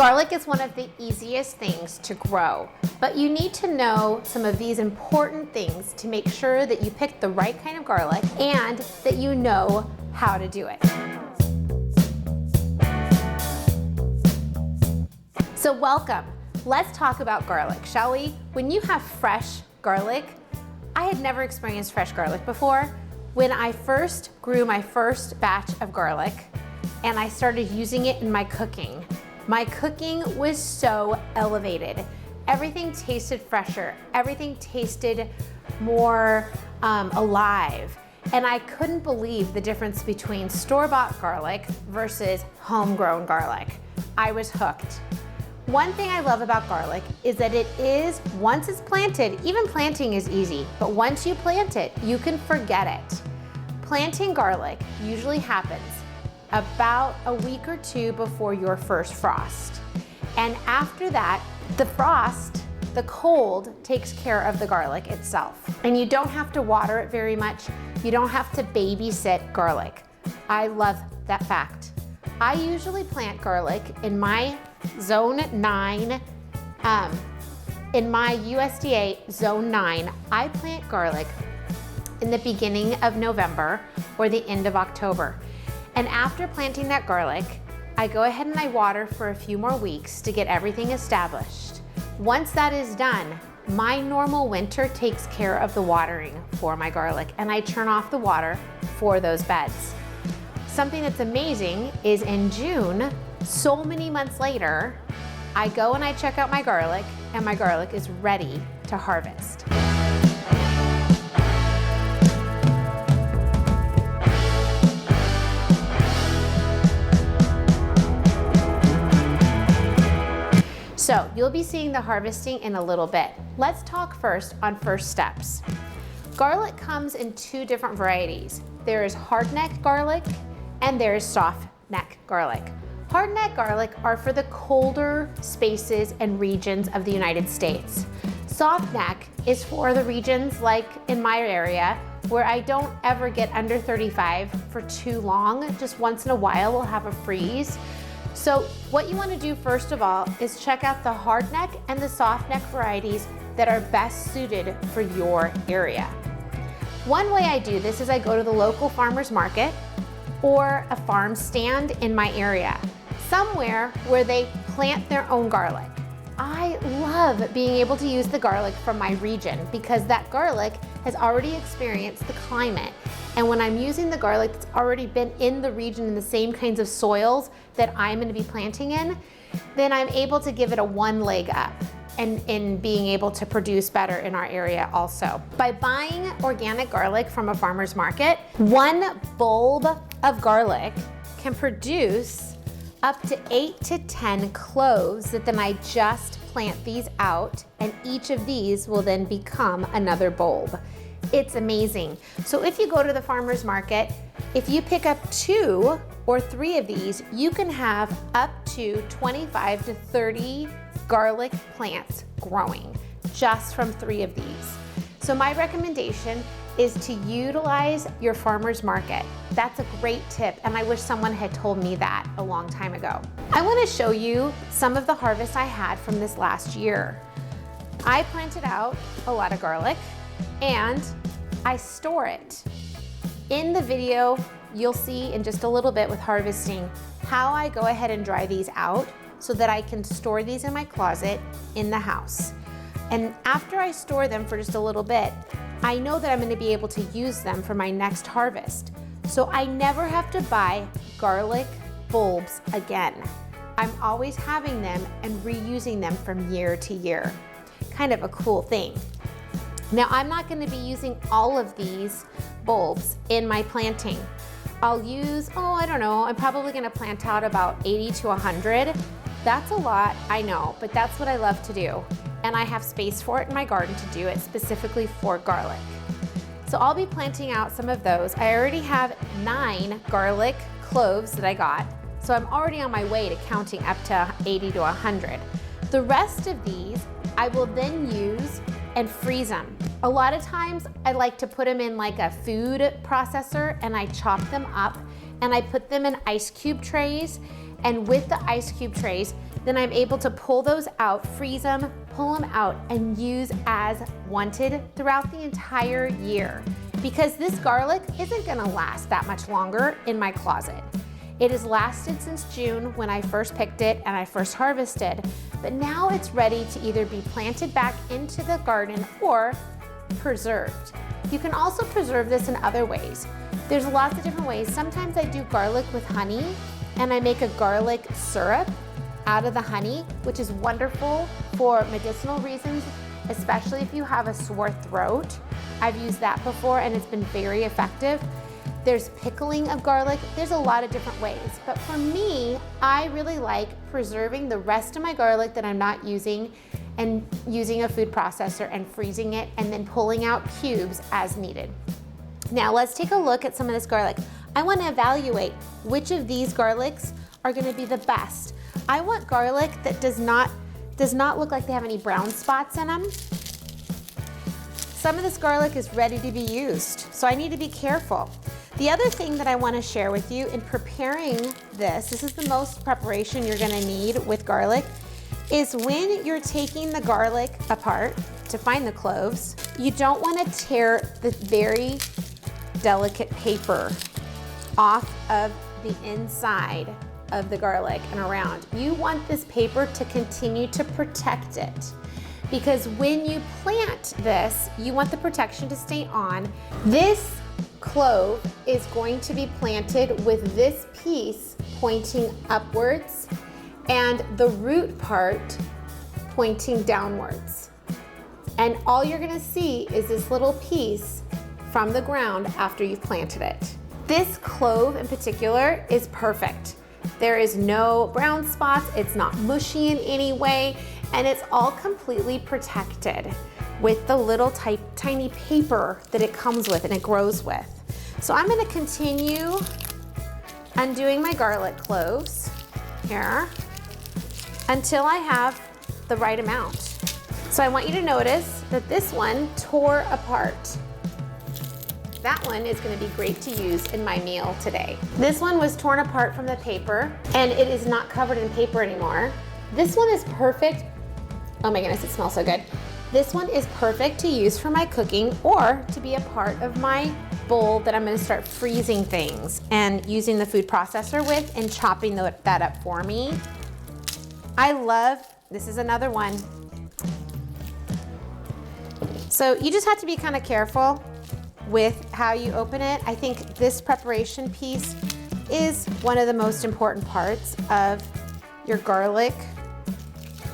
Garlic is one of the easiest things to grow, but you need to know some of these important things to make sure that you pick the right kind of garlic and that you know how to do it. So welcome. Let's talk about garlic, shall we? When you have fresh garlic, I had never experienced fresh garlic before. When I first grew my first batch of garlic and I started using it in my cooking was so elevated. Everything tasted fresher. Everything tasted more alive. And I couldn't believe the difference between store-bought garlic versus homegrown garlic. I was hooked. One thing I love about garlic is that it is, once it's planted, even planting is easy, but once you plant it, you can forget it. Planting garlic usually happens about a week or two before your first frost. And after that, the frost, the cold, takes care of the garlic itself. And you don't have to water it very much. You don't have to babysit garlic. I love that fact. I usually plant garlic in my zone 9, in my USDA zone 9, I plant garlic in the beginning of November or the end of October. And after planting that garlic, I go ahead and I water for a few more weeks to get everything established. Once that is done, my normal winter takes care of the watering for my garlic, and I turn off the water for those beds. Something that's amazing is in June, so many months later, I go and I check out my garlic, and my garlic is ready to harvest. So you'll be seeing the harvesting in a little bit. Let's talk first on first steps. Garlic comes in two different varieties. There is hardneck garlic and there is soft neck garlic. Hardneck garlic are for the colder spaces and regions of the United States. Soft neck is for the regions like in my area where I don't ever get under 35 for too long. Just once in a while we'll have a freeze. So what you want to do first of all is check out the hardneck and the soft neck varieties that are best suited for your area. One way I do this is I go to the local farmer's market or a farm stand in my area, somewhere where they plant their own garlic. I love being able to use the garlic from my region because that garlic has already experienced the climate. And when I'm using the garlic that's already been in the region in the same kinds of soils that I'm going to be planting in, then I'm able to give it a one leg up and in being able to produce better in our area also. By buying organic garlic from a farmer's market, one bulb of garlic can produce up to 8 to 10 cloves that then I just plant these out, and each of these will then become another bulb. It's amazing. So if you go to the farmer's market, if you pick up 2 or 3 of these, you can have up to 25 to 30 garlic plants growing just from 3 of these. So my recommendation is to utilize your farmer's market. That's a great tip, and I wish someone had told me that a long time ago. I want to show you some of the harvest I had from this last year. I planted out a lot of garlic and I store it. In the video, you'll see in just a little bit with harvesting how I go ahead and dry these out so that I can store these in my closet in the house. And after I store them for just a little bit, I know that I'm going to be able to use them for my next harvest. So I never have to buy garlic bulbs again. I'm always having them and reusing them from year to year. Kind of a cool thing. Now I'm not going to be using all of these bulbs in my planting. I'll use, I don't know, I'm probably going to plant out about 80 to 100. That's a lot, I know, but that's what I love to do. And I have space for it in my garden to do it specifically for garlic. So I'll be planting out some of those. I already have 9 garlic cloves that I got. So I'm already on my way to counting up to 80 to 100. The rest of these I will then use and freeze them. A lot of times I like to put them in like a food processor and I chop them up and I put them in ice cube trays. And with the ice cube trays, then I'm able to pull those out, freeze them, pull them out, and use as wanted throughout the entire year. Because this garlic isn't gonna last that much longer in my closet. It has lasted since June when I first picked it and I first harvested, but now it's ready to either be planted back into the garden or preserved. You can also preserve this in other ways. There's lots of different ways. Sometimes I do garlic with honey and I make a garlic syrup out of the honey, which is wonderful for medicinal reasons, especially if you have a sore throat. I've used that before and it's been very effective. There's pickling of garlic. There's a lot of different ways. But for me, I really like preserving the rest of my garlic that I'm not using and using a food processor and freezing it and then pulling out cubes as needed. Now let's take a look at some of this garlic. I want to evaluate which of these garlics are going to be the best. I want garlic that does not look like they have any brown spots in them. Some of this garlic is ready to be used, so I need to be careful. The other thing that I want to share with you in preparing this is the most preparation you're going to need with garlic, is when you're taking the garlic apart to find the cloves, you don't want to tear the very delicate paper off of the inside of the garlic and around. You want this paper to continue to protect it, because when you plant this, you want the protection to stay on. This clove is going to be planted with this piece pointing upwards and the root part pointing downwards. And all you're gonna see is this little piece from the ground after you've planted it. This clove in particular is perfect. There is no brown spots, it's not mushy in any way, and it's all completely protected with the little tiny paper that it comes with and it grows with. So I'm gonna continue undoing my garlic cloves here until I have the right amount. So I want you to notice that this one tore apart. That one is gonna be great to use in my meal today. This one was torn apart from the paper and it is not covered in paper anymore. This one is perfect. Oh my goodness, it smells so good. This one is perfect to use for my cooking or to be a part of my bowl that I'm gonna start freezing things and using the food processor with and chopping that up for me. This is another one. So you just have to be kind of careful with how you open it. I think this preparation piece is one of the most important parts of your garlic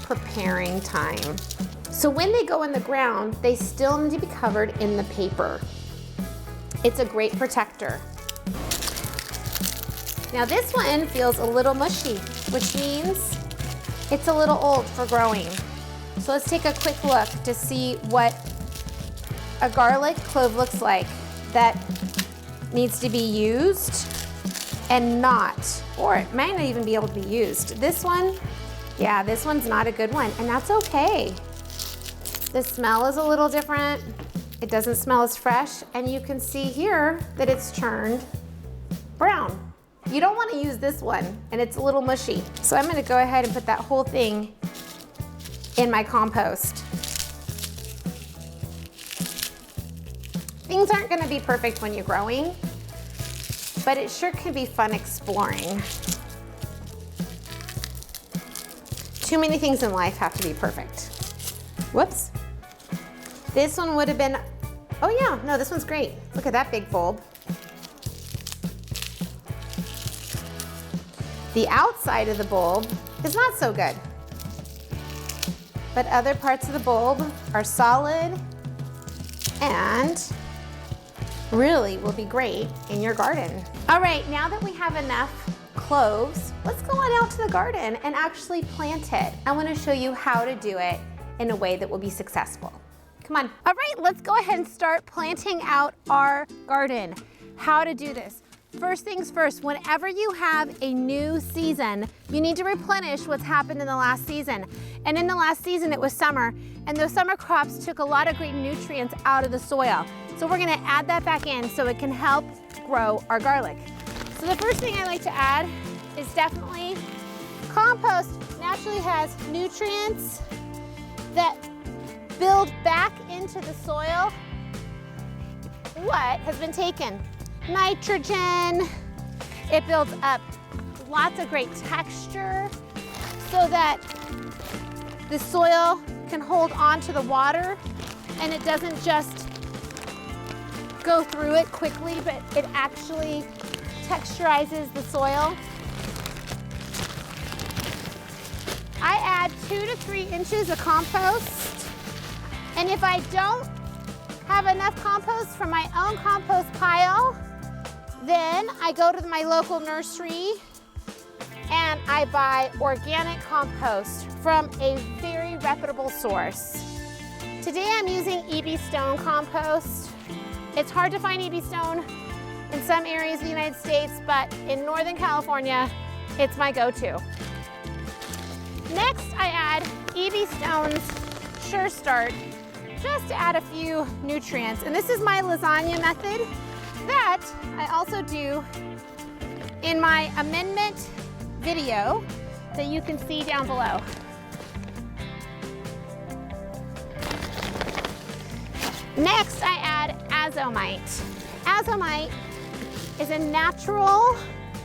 preparing time. So when they go in the ground, they still need to be covered in the paper. It's a great protector. Now this one feels a little mushy, which means it's a little old for growing. So let's take a quick look to see what a garlic clove looks like that needs to be used and not, or it might not even be able to be used. This one, yeah, this one's not a good one, and that's okay. The smell is a little different. It doesn't smell as fresh, and you can see here that it's turned brown. You don't want to use this one, and it's a little mushy. So I'm gonna go ahead and put that whole thing in my compost. Things aren't gonna be perfect when you're growing, but it sure can be fun exploring. Too many things in life have to be perfect. Whoops. This one would have been, oh yeah, no, this one's great. Look at that big bulb. The outside of the bulb is not so good, but other parts of the bulb are solid and really will be great in your garden. All right, now that we have enough cloves, let's go on out to the garden and actually plant it. I want to show you how to do it in a way that will be successful. Come on. All right, let's go ahead and start planting out our garden. How to do this. First things first, whenever you have a new season, you need to replenish what's happened in the last season. And in the last season, it was summer, and those summer crops took a lot of great nutrients out of the soil. So we're gonna add that back in so it can help grow our garlic. So the first thing I like to add is definitely compost. naturally has nutrients that build back into the soil what has been taken. Nitrogen, it builds up lots of great texture so that the soil can hold on to the water and it doesn't just go through it quickly, but it actually texturizes the soil. I add 2 to 3 inches of compost, and if I don't have enough compost from my own compost pile, then I go to my local nursery and I buy organic compost from a very reputable source. Today I'm using EB Stone compost. It's hard to find EB Stone in some areas of the United States, but in Northern California, it's my go-to. Next, I add EB Stone's Sure Start, just to add a few nutrients. And this is my lasagna method that I also do in my amendment video that you can see down below. Next, I add azomite. Azomite is a natural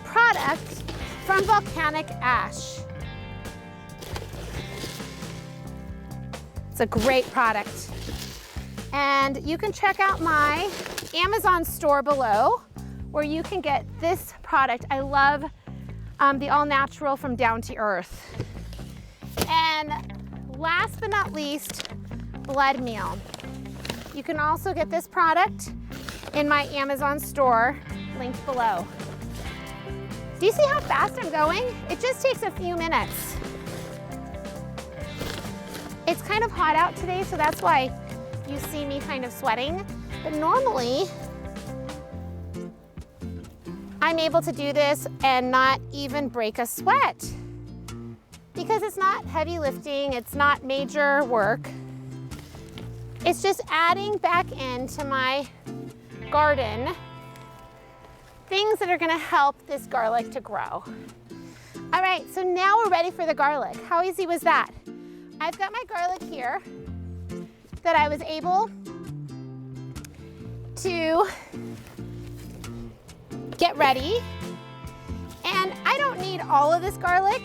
product from volcanic ash. It's a great product. And you can check out my Amazon store below where you can get this product. I love the all natural from Down to Earth. And last but not least, blood meal. You can also get this product in my Amazon store, linked below. Do you see how fast I'm going? It just takes a few minutes. It's kind of hot out today, so that's why you see me kind of sweating. But normally, I'm able to do this and not even break a sweat because it's not heavy lifting, it's not major work. It's just adding back into my garden things that are gonna help this garlic to grow. All right, so now we're ready for the garlic. How easy was that? I've got my garlic here that I was able to get ready. And I don't need all of this garlic.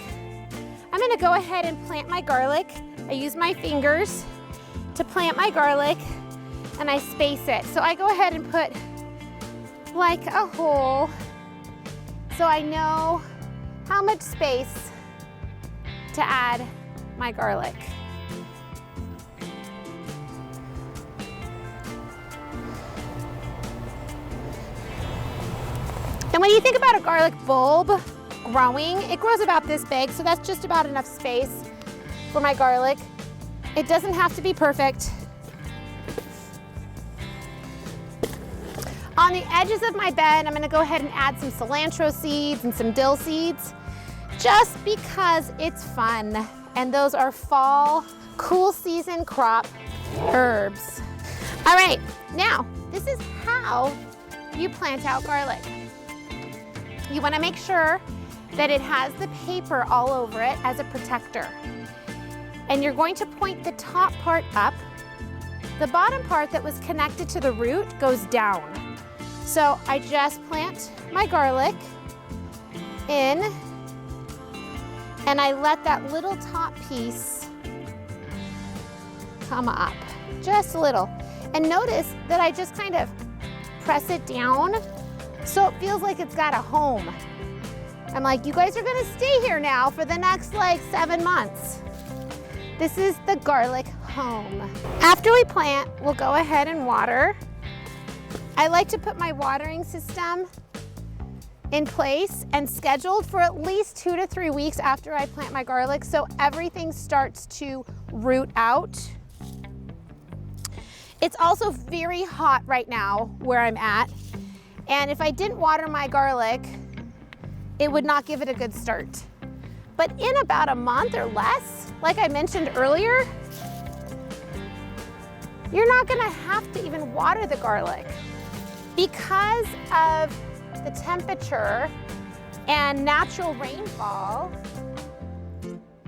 I'm gonna go ahead and plant my garlic. I use my fingers to plant my garlic and I space it. So I go ahead and put like a hole so I know how much space to add my garlic. And when you think about a garlic bulb growing, it grows about this big, so that's just about enough space for my garlic. It doesn't have to be perfect. On the edges of my bed, I'm gonna go ahead and add some cilantro seeds and some dill seeds, just because it's fun. And those are fall, cool season crop herbs. All right, now, this is how you plant out garlic. You wanna make sure that it has the paper all over it as a protector. And you're going to point the top part up. The bottom part that was connected to the root goes down. So I just plant my garlic in and I let that little top piece come up, just a little. And notice that I just kind of press it down so it feels like it's got a home. I'm like, you guys are gonna stay here now for the next like 7 months. This is the garlic home. After we plant, we'll go ahead and water. I like to put my watering system in place and scheduled for at least 2 to 3 weeks after I plant my garlic so everything starts to root out. It's also very hot right now where I'm at, and if I didn't water my garlic, it would not give it a good start. But in about a month or less, like I mentioned earlier, you're not gonna have to even water the garlic. Because of the temperature and natural rainfall,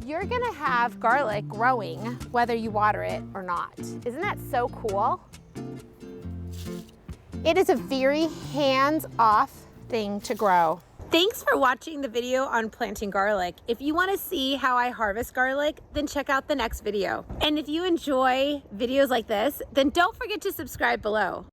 you're gonna have garlic growing whether you water it or not. Isn't that so cool? It is a very hands-off thing to grow. Thanks for watching the video on planting garlic. If you want to see how I harvest garlic, then check out the next video. And if you enjoy videos like this, then don't forget to subscribe below.